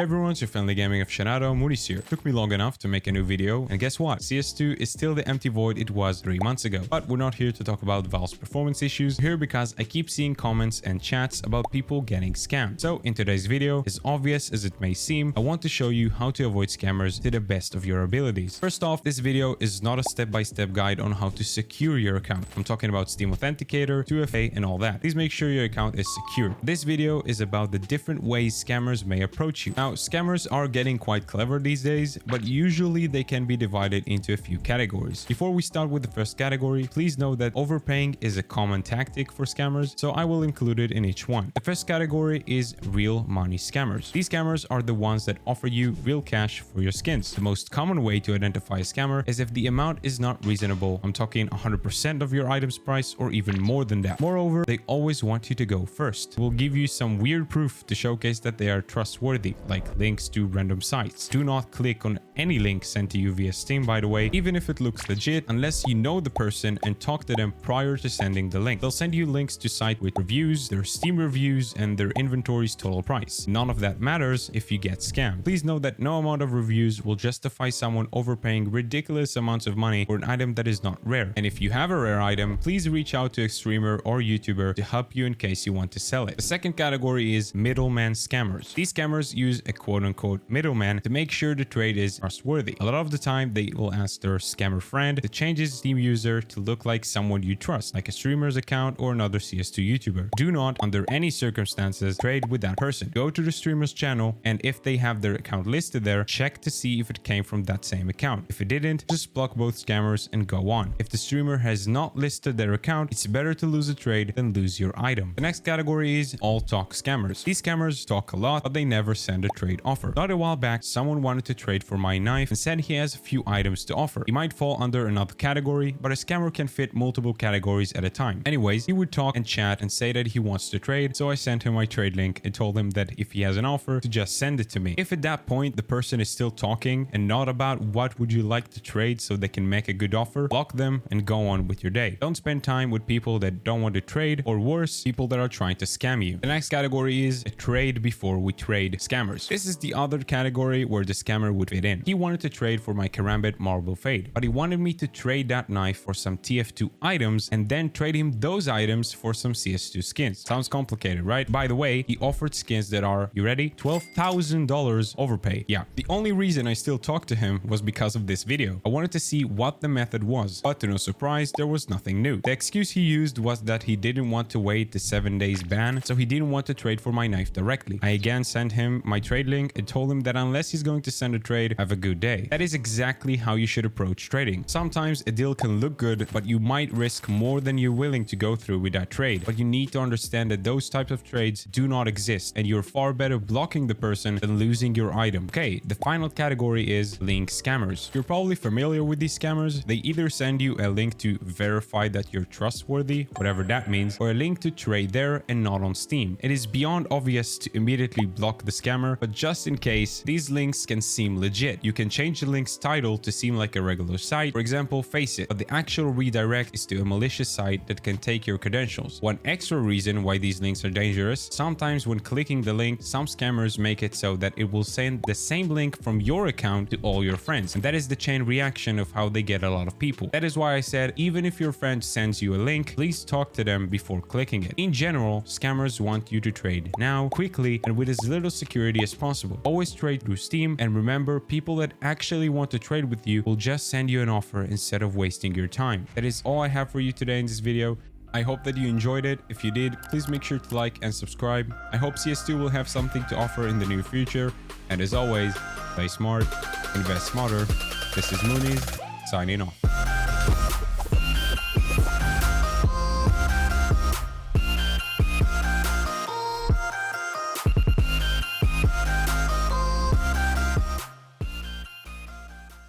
Everyone, it's your friendly gaming aficionado, Moooniz here. Took me long enough to make a new video, and guess what? CS2 is still the empty void it was 3 months ago. But we're not here to talk about Valve's performance issues. We're here because I keep seeing comments and chats about people getting scammed. So in today's video, as obvious as it may seem, I want to show you how to avoid scammers to the best of your abilities. First off, this video is not a step-by-step guide on how to secure your account. I'm talking about Steam Authenticator, 2FA, and all that. Please make sure your account is secure. This video is about the different ways scammers may approach you. Now, scammers are getting quite clever these days, but usually they can be divided into a few categories. Before we start with the first category, please know that overpaying is a common tactic for scammers, so I will include it in each one. The first category is real money scammers. These scammers are the ones that offer you real cash for your skins. The most common way to identify a scammer is if the amount is not reasonable. I'm talking 100% of your item's price or even more than that. Moreover, they always want you to go first. We'll give you some weird proof to showcase that they are trustworthy, like links to random sites. Do not click on any link sent to you via Steam, by the way, even if it looks legit, unless you know the person and talk to them prior to sending the link. They'll send you links to sites with reviews, their Steam reviews, and their inventory's total price. None of that matters if you get scammed. Please know that no amount of reviews will justify someone overpaying ridiculous amounts of money for an item that is not rare. And if you have a rare item, please reach out to a streamer or YouTuber to help you in case you want to sell it. The second category is middleman scammers. These scammers use a quote-unquote middleman to make sure the trade is trustworthy. A lot of the time, they will ask their scammer friend to change his Steam user to look like someone you trust, like a streamer's account or another CS2 YouTuber. Do not, under any circumstances, trade with that person. Go to the streamer's channel, and if they have their account listed there, check to see if it came from that same account. If it didn't, just block both scammers and go on. If the streamer has not listed their account, it's better to lose a trade than lose your item. The next category is all talk scammers. These scammers talk a lot, but they never send a trade offer. Not a while back, someone wanted to trade for my knife and said he has a few items to offer. He might fall under another category, but a scammer can fit multiple categories at a time. Anyways, he would talk and chat and say that he wants to trade, so I sent him my trade link and told him that if he has an offer, to just send it to me. If at that point the person is still talking and not about what would you like to trade so they can make a good offer, block them and go on with your day. Don't spend time with people that don't want to trade, or worse, people that are trying to scam you. The next category is a trade before we trade scammers. This is the other category where the scammer would fit in. He wanted to trade for my Karambit Marble Fade, but he wanted me to trade that knife for some TF2 items and then trade him those items for some CS2 skins. Sounds complicated, right? By the way, he offered skins that are, you ready? $12,000 overpay. Yeah, the only reason I still talked to him was because of this video. I wanted to see what the method was, but to no surprise, there was nothing new. The excuse he used was that he didn't want to wait the 7 days ban, so he didn't want to trade for my knife directly. I again sent him my trade link and told him that unless he's going to send a trade, have a good day. That is exactly how you should approach trading. Sometimes a deal can look good, but you might risk more than you're willing to go through with that trade. But you need to understand that those types of trades do not exist, and you're far better blocking the person than losing your item. Okay, the final category is link scammers. You're probably familiar with these scammers. They either send you a link to verify that you're trustworthy, whatever that means, or a link to trade there and not on Steam. It is beyond obvious to immediately block the scammer, but just in case, these links can seem legit. You can change the link's title to seem like a regular site, for example, Face It, but the actual redirect is to a malicious site that can take your credentials. One extra reason why these links are dangerous, sometimes when clicking the link, some scammers make it so that it will send the same link from your account to all your friends, and that is the chain reaction of how they get a lot of people. That is why I said, even if your friend sends you a link, please talk to them before clicking it. In general, scammers want you to trade now, quickly, and with as little security as possible. Always trade through Steam, and remember, people that actually want to trade with you will just send you an offer instead of wasting your time. That is all I have for you today in this video. I hope that you enjoyed it. If you did, please make sure to like and subscribe. I hope CS2 will have something to offer in the near future. And as always, play smart, invest smarter. This is Moooniz, signing off.